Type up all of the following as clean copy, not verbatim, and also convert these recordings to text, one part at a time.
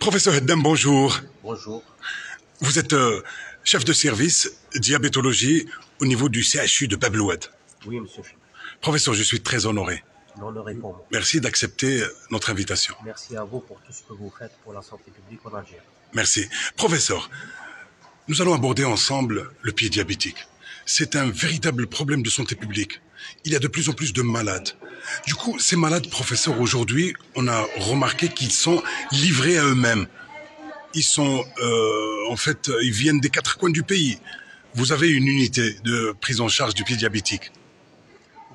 Professeur Heddem, bonjour. Bonjour. Vous êtes chef de service diabétologie au niveau du CHU de Bab-el-Oued. Oui, monsieur Chimèche. Professeur, je suis très honoré. L'honneur est pour moi. Merci d'accepter notre invitation. Merci à vous pour tout ce que vous faites pour la santé publique en Algérie. Merci. Professeur, nous allons aborder ensemble le pied diabétique. C'est un véritable problème de santé publique. Il y a de plus en plus de malades. Du coup, ces malades, professeur, aujourd'hui, on a remarqué qu'ils sont livrés à eux-mêmes. Ils sont, ils viennent des quatre coins du pays. Vous avez une unité de prise en charge du pied diabétique.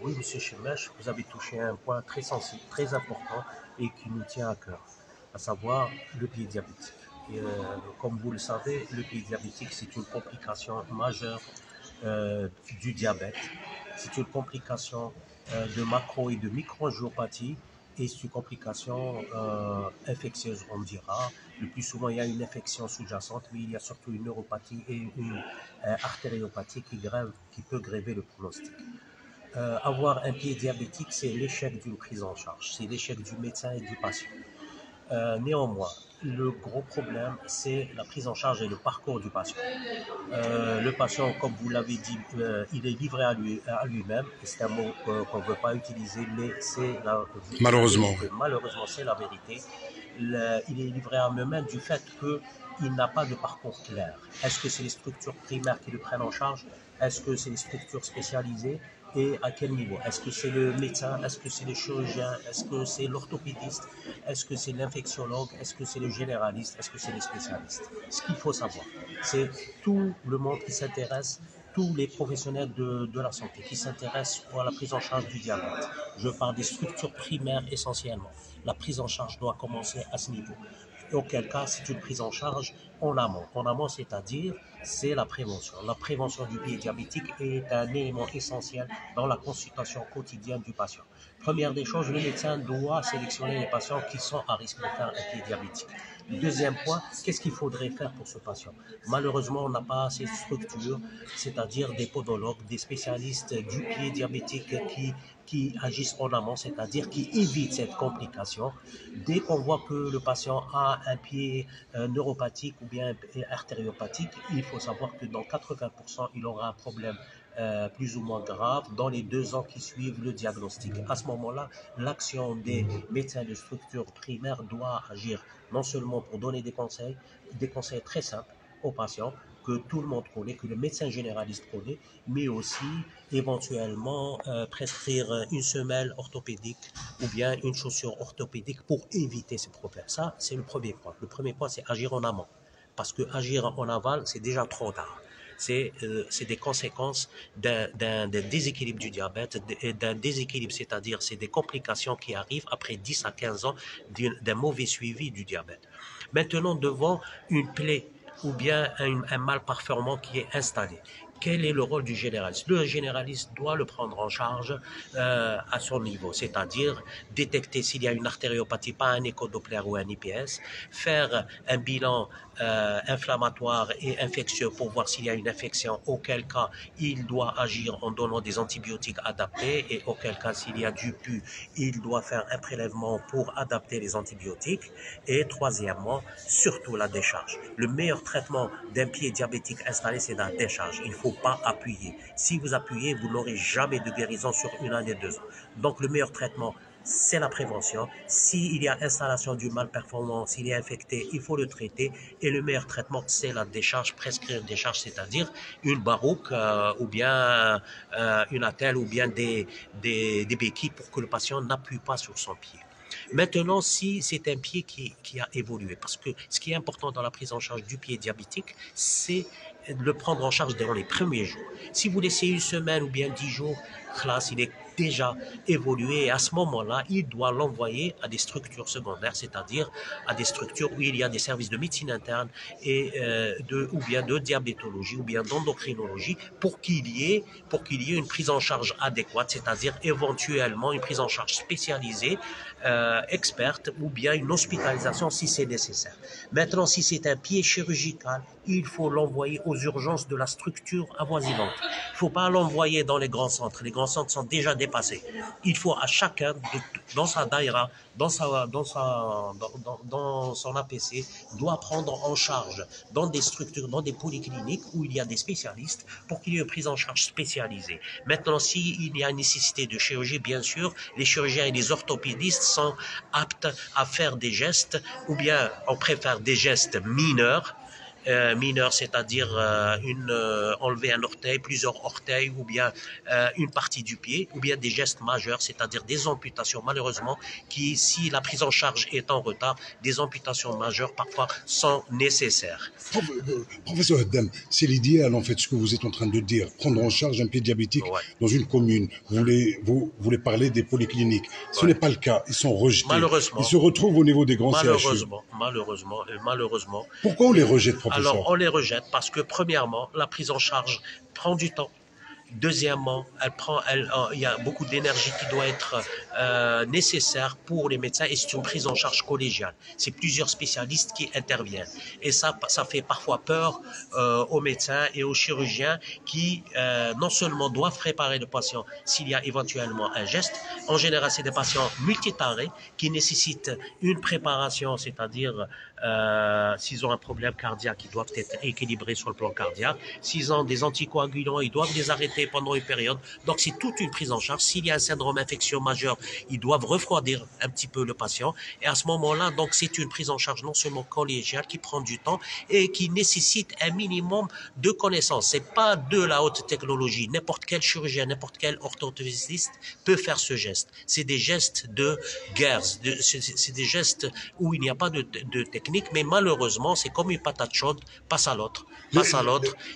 Oui, monsieur Chimèche, vous avez touché un point très sensible, très important et qui nous tient à cœur, à savoir le pied diabétique. Et, comme vous le savez, le pied diabétique, c'est une complication majeure du diabète. C'est une complication de macro et de microangiopathie et c'est une complication infectieuse, on dira. Le plus souvent, il y a une infection sous-jacente, mais il y a surtout une neuropathie et une artériopathie qui peut gréver le pronostic. Avoir un pied diabétique, c'est l'échec d'une prise en charge, c'est l'échec du médecin et du patient. Néanmoins, le gros problème, c'est la prise en charge et le parcours du patient. Le patient, comme vous l'avez dit, il est livré à lui-même. C'est un mot qu'on ne veut pas utiliser, mais c'est Malheureusement. Malheureusement, c'est la vérité. Il est livré à lui-même du fait qu'il n'a pas de parcours clair. Est-ce que c'est les structures primaires qui le prennent en charge? Est-ce que c'est les structures spécialisées? Et à quel niveau? Est-ce que c'est le médecin? Est-ce que c'est le chirurgien? Est-ce que c'est l'orthopédiste? Est-ce que c'est l'infectiologue? Est-ce que c'est le généraliste? Est-ce que c'est les spécialistes? Ce qu'il faut savoir, c'est tout le monde qui s'intéresse, tous les professionnels de la santé qui s'intéressent à la prise en charge du diabète. Je parle des structures primaires essentiellement. La prise en charge doit commencer à ce niveau. Auquel cas, c'est une prise en charge en amont. En amont, c'est-à-dire, c'est la prévention. La prévention du pied diabétique est un élément essentiel dans la consultation quotidienne du patient. Première des choses, le médecin doit sélectionner les patients qui sont à risque de faire un pied diabétique. Deuxième point, qu'est-ce qu'il faudrait faire pour ce patient? Malheureusement, on n'a pas assez de structures, c'est-à-dire des podologues, des spécialistes du pied diabétique qui agissent en amont, c'est-à-dire qui évitent cette complication. Dès qu'on voit que le patient a un pied neuropathique ou bien artériopathique, il faut savoir que dans 80%, il aura un problème plus ou moins grave dans les 2 ans qui suivent le diagnostic. À ce moment-là, l'action des médecins de structure primaire doit agir non seulement pour donner des conseils très simples aux patients, que tout le monde connaît, que le médecin généraliste connaît, mais aussi éventuellement prescrire une semelle orthopédique ou bien une chaussure orthopédique pour éviter ces problèmes. Ça, c'est le premier point. Le premier point, c'est agir en amont. Parce que agir en aval, c'est déjà trop tard. C'est des conséquences d'un déséquilibre du diabète, d'un déséquilibre, c'est-à-dire c'est des complications qui arrivent après 10 à 15 ans d'un mauvais suivi du diabète. Maintenant, devant une plaie ou bien un mal performant qui est installé. Quel est le rôle du généraliste? Le généraliste doit le prendre en charge à son niveau, c'est-à-dire détecter s'il y a une artériopathie, pas un écho-doppler ou un IPS, faire un bilan inflammatoire et infectieux pour voir s'il y a une infection, auquel cas il doit agir en donnant des antibiotiques adaptés et auquel cas s'il y a du pus, il doit faire un prélèvement pour adapter les antibiotiques et troisièmement, surtout la décharge. Le meilleur traitement d'un pied diabétique installé, c'est la décharge. Il ne faut pas appuyer. Si vous appuyez, vous n'aurez jamais de guérison sur 1 année, 2 ans. Donc le meilleur traitement, c'est la prévention. S'il y a installation du mal performant, s'il est infecté, il faut le traiter. Et le meilleur traitement, c'est la décharge, prescrire une décharge, c'est-à-dire une barouque ou bien une attelle ou bien des béquilles pour que le patient n'appuie pas sur son pied. Maintenant, si c'est un pied qui a évolué, parce que ce qui est important dans la prise en charge du pied diabétique, c'est de le prendre en charge dans les premiers jours. Si vous laissez 1 semaine ou bien 10 jours, classe, il est déjà évolué et à ce moment-là, il doit l'envoyer à des structures secondaires, c'est-à-dire à des structures où il y a des services de médecine interne et ou bien de diabétologie ou bien d'endocrinologie pour qu'il y ait une prise en charge adéquate, c'est-à-dire éventuellement une prise en charge spécialisée, experte ou bien une hospitalisation si c'est nécessaire. Maintenant, si c'est un pied chirurgical, il faut l'envoyer aux urgences de la structure avoisinante. Il ne faut pas l'envoyer dans les grands centres. Les grands centres sont déjà dépasser. Il faut à chacun, dans sa daïra, dans son APC, doit prendre en charge dans des structures, dans des polycliniques où il y a des spécialistes pour qu'il y ait une prise en charge spécialisée. Maintenant, s'il y a une nécessité de chirurgie, bien sûr, les chirurgiens et les orthopédistes sont aptes à faire des gestes, ou bien on préfère des gestes mineurs, c'est-à-dire enlever un orteil, plusieurs orteils, ou bien une partie du pied, ou bien des gestes majeurs, c'est-à-dire des amputations, malheureusement, qui, si la prise en charge est en retard, des amputations majeures parfois sont nécessaires. Professeur Haddam, c'est l'idéal en fait ce que vous êtes en train de dire, prendre en charge un pied diabétique dans une commune. Vous voulez parler des polycliniques. Ce n'est pas le cas, ils sont rejetés. Malheureusement. Ils se retrouvent au niveau des grands CHU. Malheureusement. Pourquoi on les rejette, professeur? Alors, on les rejette parce que, premièrement, la prise en charge prend du temps. Deuxièmement, il y a beaucoup d'énergie qui doit être nécessaire pour les médecins et c'est une prise en charge collégiale. C'est plusieurs spécialistes qui interviennent. Et ça fait parfois peur aux médecins et aux chirurgiens qui non seulement doivent préparer le patient s'il y a éventuellement un geste. En général, c'est des patients multitarés qui nécessitent une préparation, c'est-à-dire s'ils ont un problème cardiaque, ils doivent être équilibrés sur le plan cardiaque. S'ils ont des anticoagulants, ils doivent les arrêter pendant une période. Donc, c'est toute une prise en charge. S'il y a un syndrome infectieux majeur, ils doivent refroidir un petit peu le patient. Et à ce moment-là, donc, c'est une prise en charge non seulement collégiale qui prend du temps et qui nécessite un minimum de connaissances. C'est pas de la haute technologie. N'importe quel chirurgien, n'importe quel orthophoniste peut faire ce geste. C'est des gestes de guerre. C'est des gestes où il n'y a pas de technique, mais malheureusement, c'est comme une patate chaude, passe à l'autre.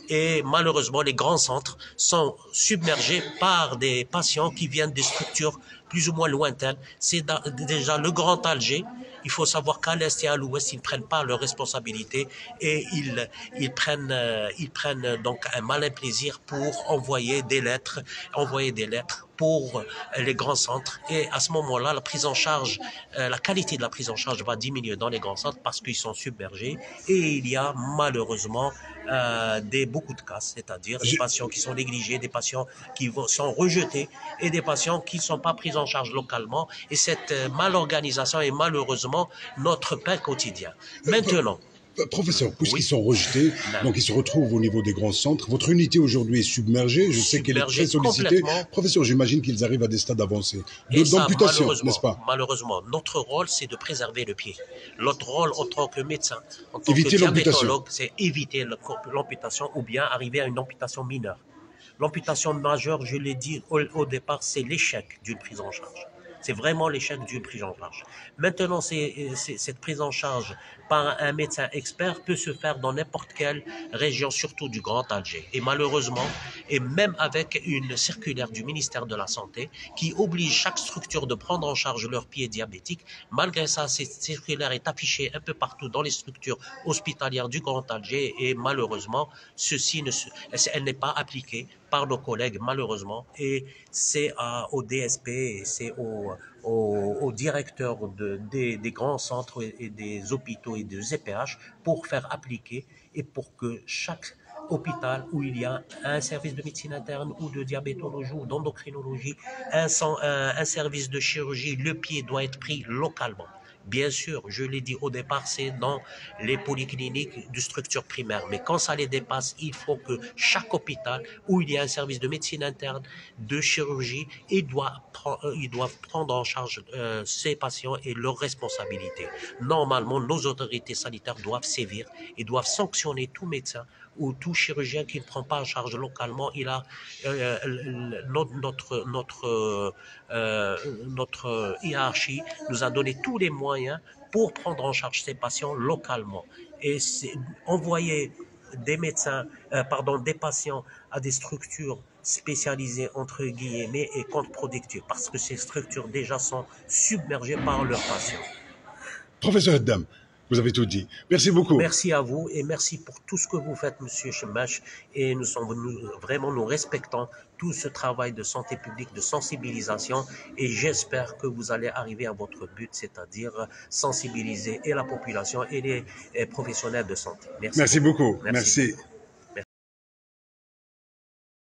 Et malheureusement, les grands centres sont submergés par des patients qui viennent des structures plus ou moins lointaines. C'est déjà le Grand Alger. Il faut savoir qu'à l'Est et à l'Ouest, ils ne prennent pas leurs responsabilités et ils prennent donc un malin plaisir pour envoyer des lettres pour les grands centres. Et à ce moment-là, la prise en charge, la qualité de la prise en charge va diminuer dans les grands centres parce qu'ils sont submergés et il y a malheureusement beaucoup de cas, c'est-à-dire des patients qui sont négligés, des patients qui sont rejetés et des patients qui ne sont pas pris en charge localement. Et cette malorganisation est malheureusement notre pain quotidien. Maintenant, professeur, puisqu'ils sont rejetés, donc ils se retrouvent au niveau des grands centres, votre unité aujourd'hui est submergée, je sais qu'elle est très sollicitée. Professeur, j'imagine qu'ils arrivent à des stades avancés d'amputation, n'est-ce pas? Malheureusement, notre rôle, c'est de préserver le pied. Notre rôle en tant que médecin, en tant éviter que diabétologue, c'est éviter l'amputation ou bien arriver à une amputation mineure. L'amputation majeure, je l'ai dit au départ, c'est l'échec d'une prise en charge. C'est vraiment l'échec d'une prise en charge. Maintenant, cette prise en charge par un médecin expert peut se faire dans n'importe quelle région, surtout du Grand Alger. Et malheureusement, et même avec une circulaire du ministère de la Santé qui oblige chaque structure de prendre en charge leur pied diabétique, malgré ça, cette circulaire est affichée un peu partout dans les structures hospitalières du Grand Alger et malheureusement, elle n'est pas appliquée par nos collègues, malheureusement, et c'est au DSP et c'est au directeur des grands centres et des hôpitaux et des EPH pour faire appliquer et pour que chaque hôpital où il y a un service de médecine interne ou de diabétologie ou d'endocrinologie, un service de chirurgie, le pied doit être pris localement. Bien sûr, je l'ai dit au départ, c'est dans les polycliniques de structure primaire. Mais quand ça les dépasse, il faut que chaque hôpital où il y a un service de médecine interne, de chirurgie, ils doivent prendre en charge ces patients et leurs responsabilités. Normalement, nos autorités sanitaires doivent sévir et doivent sanctionner tout médecin ou tout chirurgien qui ne prend pas en charge localement. Il a notre hiérarchie nous a donné tous les moyens pour prendre en charge ces patients localement. Et envoyer des des patients à des structures spécialisées entre guillemets est contre-productif parce que ces structures déjà sont submergées par leurs patients. Professeur Haddam, vous avez tout dit. Merci beaucoup. Merci à vous et merci pour tout ce que vous faites, Monsieur Chemache. Et nous respectons tout ce travail de santé publique, de sensibilisation. Et j'espère que vous allez arriver à votre but, c'est-à-dire sensibiliser et la population et les professionnels de santé. Merci beaucoup. Merci.